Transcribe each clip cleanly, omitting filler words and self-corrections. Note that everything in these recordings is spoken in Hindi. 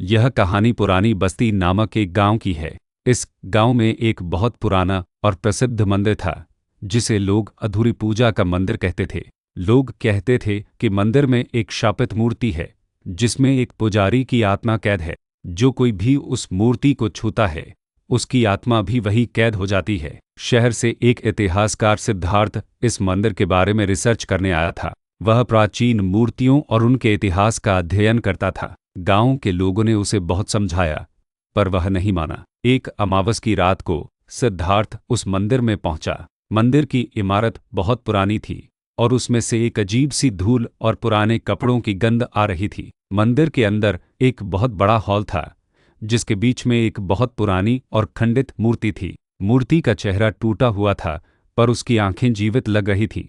यह कहानी पुरानी बस्ती नामक एक गांव की है। इस गांव में एक बहुत पुराना और प्रसिद्ध मंदिर था, जिसे लोग अधूरी पूजा का मंदिर कहते थे। लोग कहते थे कि मंदिर में एक शापित मूर्ति है, जिसमें एक पुजारी की आत्मा कैद है। जो कोई भी उस मूर्ति को छूता है, उसकी आत्मा भी वही कैद हो जाती है। शहर से एक इतिहासकार सिद्धार्थ इस मंदिर के बारे में रिसर्च करने आया था। वह प्राचीन मूर्तियों और उनके इतिहास का अध्ययन करता था। गांव के लोगों ने उसे बहुत समझाया, पर वह नहीं माना। एक अमावस की रात को सिद्धार्थ उस मंदिर में पहुंचा। मंदिर की इमारत बहुत पुरानी थी और उसमें से एक अजीब सी धूल और पुराने कपड़ों की गंध आ रही थी। मंदिर के अंदर एक बहुत बड़ा हॉल था, जिसके बीच में एक बहुत पुरानी और खंडित मूर्ति थी। मूर्ति का चेहरा टूटा हुआ था, पर उसकी आंखें जीवित लग रही थीं,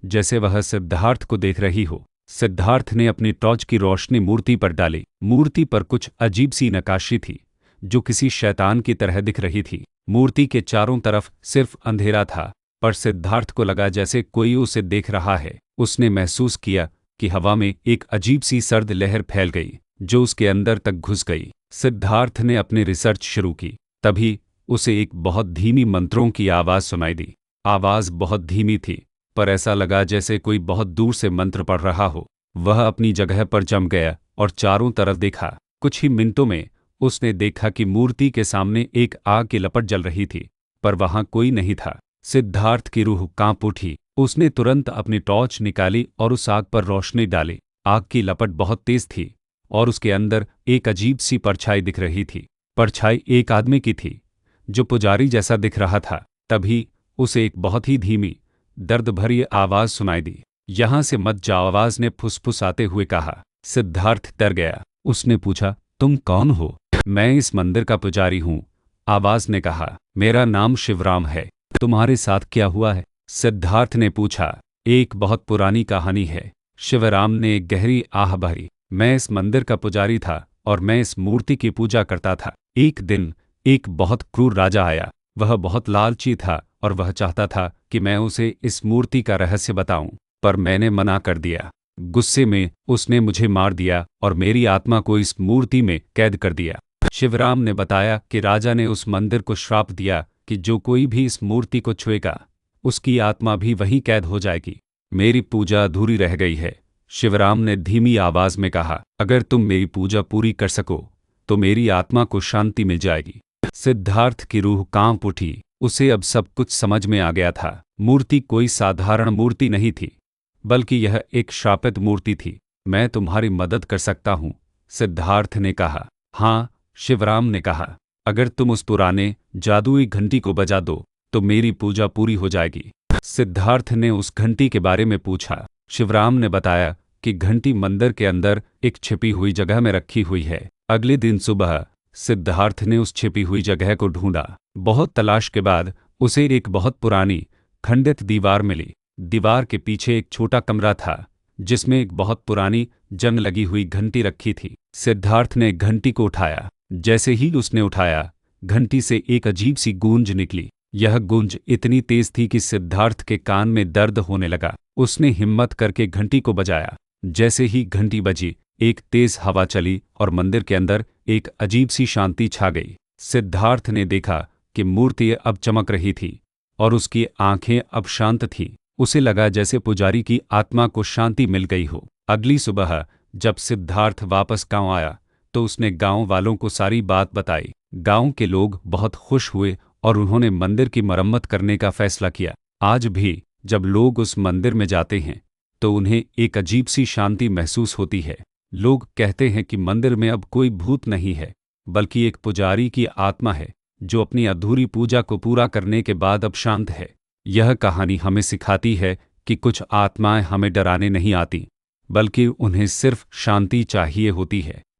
जैसे वह सिद्धार्थ को देख रही हो। सिद्धार्थ ने अपनी टॉर्च की रोशनी मूर्ति पर डाली। मूर्ति पर कुछ अजीब सी नक्काशी थी, जो किसी शैतान की तरह दिख रही थी। मूर्ति के चारों तरफ सिर्फ अंधेरा था, पर सिद्धार्थ को लगा जैसे कोई उसे देख रहा है। उसने महसूस किया कि हवा में एक अजीब सी सर्द लहर फैल गई, जो उसके अंदर तक घुस गई। सिद्धार्थ ने अपनी रिसर्च शुरू की। तभी उसे एक बहुत धीमी मंत्रों की आवाज़ सुनाई दी। आवाज़ बहुत धीमी थी, पर ऐसा लगा जैसे कोई बहुत दूर से मंत्र पढ़ रहा हो। वह अपनी जगह पर जम गया और चारों तरफ देखा। कुछ ही मिनटों में उसने देखा कि मूर्ति के सामने एक आग की लपट जल रही थी, पर वहां कोई नहीं था। सिद्धार्थ की रूह कांप उठी। उसने तुरंत अपनी टॉर्च निकाली और उस आग पर रोशनी डाली। आग की लपट बहुत तेज थी और उसके अंदर एक अजीब सी परछाई दिख रही थी। परछाई एक आदमी की थी, जो पुजारी जैसा दिख रहा था। तभी उसे एक बहुत ही धीमी, दर्द भरी आवाज सुनाई दी। यहां से मत जाओ, आवाज ने फुसफुसाते हुए कहा। सिद्धार्थ डर गया। उसने पूछा, तुम कौन हो? मैं इस मंदिर का पुजारी हूं, आवाज ने कहा। मेरा नाम शिवराम है। तुम्हारे साथ क्या हुआ है? सिद्धार्थ ने पूछा। एक बहुत पुरानी कहानी है, शिवराम ने एक गहरी आह भरी। मैं इस मंदिर का पुजारी था और मैं इस मूर्ति की पूजा करता था। एक दिन एक बहुत क्रूर राजा आया। वह बहुत लालची था और वह चाहता था कि मैं उसे इस मूर्ति का रहस्य बताऊं, पर मैंने मना कर दिया। गुस्से में उसने मुझे मार दिया और मेरी आत्मा को इस मूर्ति में कैद कर दिया। शिवराम ने बताया कि राजा ने उस मंदिर को श्राप दिया कि जो कोई भी इस मूर्ति को छुएगा, उसकी आत्मा भी वहीं कैद हो जाएगी। मेरी पूजा अधूरी रह गई है, शिवराम ने धीमी आवाज में कहा। अगर तुम मेरी पूजा पूरी कर सको तो मेरी आत्मा को शांति मिल जाएगी। सिद्धार्थ की रूह कांप उठी। उसे अब सब कुछ समझ में आ गया था। मूर्ति कोई साधारण मूर्ति नहीं थी, बल्कि यह एक शापित मूर्ति थी। मैं तुम्हारी मदद कर सकता हूं, सिद्धार्थ ने कहा। हाँ, शिवराम ने कहा, अगर तुम उस पुराने जादुई घंटी को बजा दो तो मेरी पूजा पूरी हो जाएगी। सिद्धार्थ ने उस घंटी के बारे में पूछा। शिवराम ने बताया कि घंटी मंदिर के अंदर एक छिपी हुई जगह में रखी हुई है। अगले दिन सुबह सिद्धार्थ ने उस छिपी हुई जगह को ढूंढा। बहुत तलाश के बाद उसे एक बहुत पुरानी खंडित दीवार मिली। दीवार के पीछे एक छोटा कमरा था, जिसमें एक बहुत पुरानी जंग लगी हुई घंटी रखी थी। सिद्धार्थ ने घंटी को उठाया। जैसे ही उसने उठाया, घंटी से एक अजीब सी गूंज निकली। यह गूंज इतनी तेज थी कि सिद्धार्थ के कान में दर्द होने लगा। उसने हिम्मत करके घंटी को बजाया। जैसे ही घंटी बजी, एक तेज हवा चली और मंदिर के अंदर एक अजीब सी शांति छा गई। सिद्धार्थ ने देखा कि मूर्ति अब चमक रही थी और उसकी आंखें अब शांत थीं। उसे लगा जैसे पुजारी की आत्मा को शांति मिल गई हो। अगली सुबह जब सिद्धार्थ वापस गांव आया तो उसने गांव वालों को सारी बात बताई। गांव के लोग बहुत खुश हुए और उन्होंने मंदिर की मरम्मत करने का फैसला किया। आज भी जब लोग उस मंदिर में जाते हैं तो उन्हें एक अजीब सी शांति महसूस होती है। लोग कहते हैं कि मंदिर में अब कोई भूत नहीं है, बल्कि एक पुजारी की आत्मा है, जो अपनी अधूरी पूजा को पूरा करने के बाद अब शांत है। यह कहानी हमें सिखाती है कि कुछ आत्माएं हमें डराने नहीं आती, बल्कि उन्हें सिर्फ शांति चाहिए होती है।